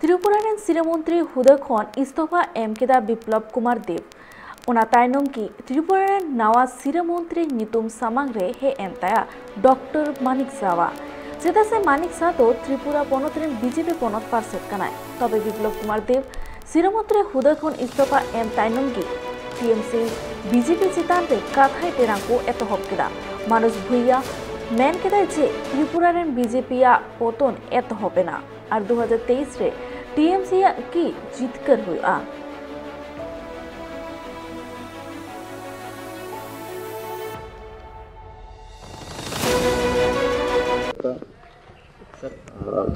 त्रिपुरा सिरामंत्री हुदा खन इस्तफा एम केदा बिप्लब कुमार देव ओना तायनम की त्रिपुरा नावा सिरामंत्री नितुम सामांगरे हे एंताया डॉक्टर मानिक सावा चेदा से मानिक सा तो त्रिपुरा पनत बीजेपी पनत पार्सेट कानाय तबे बिप्लब कुमार देव सिरामंत्री हुदा खन इस्तफा एम तायनम की टीएमसी बीजेपी चितान रे काखाय टेरांको एतहब केदा मानुष भुइया मेन केदा जे त्रिपुरा बीजेपी पतन एतहबे ना और 2023 रे टीएमसी की जीतकर हुआ।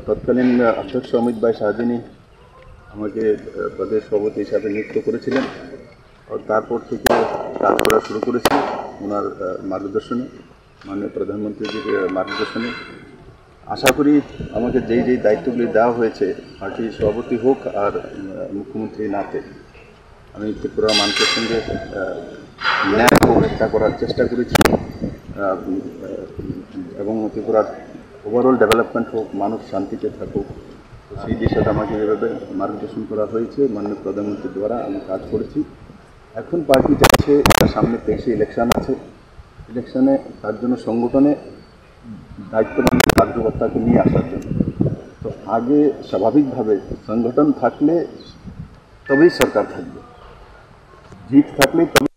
तत्कालीन अध्यक्ष अमित भाई शाहजिनी हमें प्रदेश सभापति हिसाब से नियुक्त करेছিলেন और তারপর থেকে কাজ করা শুরু করেছি ওনার মার্গদর্শনে माननीय प्रधानमंत्री मार्गदर्शने आशा करी আমাকে যেই যেই দায়িত্বগুলি দেওয়া হয়েছে পার্টির সভাপতি হোক আর মুখ্যমন্ত্রী নাতে আমি ত্রিপুরা মানুষের সঙ্গে ন্যায় প্রতিষ্ঠা করার চেষ্টা করেছি এবং ত্রিপুরার ওভারঅল ডেভেলপমেন্ট হোক মানুষ শান্তিতে থাকুক তো সেই দিশাতে আমাকে এভাবে মার্গদর্শন করা হয়েছে মাননীয় প্রধানমন্ত্রী দ্বারা আমি কাজ করেছি। এখন পার্টি চাইছে সামনে 23 ইলেকশন আছে इलेक्शने तार जोन्नो संगठने दायित्ववान कार्यकर्ताके निये आसार जोन्नो तो आगे स्वाभाविक भावे संगठन थाकले तबेई सरकार थाकबे जीत थाकले तबे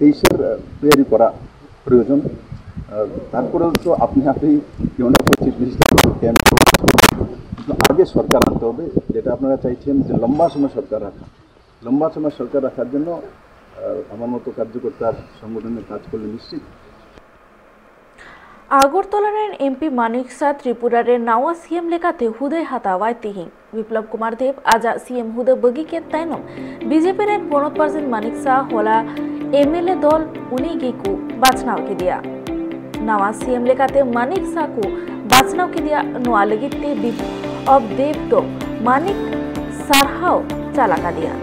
23 तैयारी करा प्रयोजन तारपरे तो अपने आपेई केउना 25-20 कैम्प तो आगे सरकार आनते होबे जेटा आपनारा चाइछेन जे लम्बा समय सरकार राखार जोन्नो আগরতলার एमपी मानिक सा त्रिपुरार नावा सीएम लेकाते हुदय हातावाय तिहिं बिप्लब कुमार देव आजा सीएम हुदय बगी के तायनम बीजेपी रेन 15% मानिक सा होला एमएलए दल उनी को बाचनाव के दिया नावा सीएम लेकाते मानिक सा को बाचनाव के दिया नोआ लगिते अब देव तो मानिक सारहाव चालाका दिया।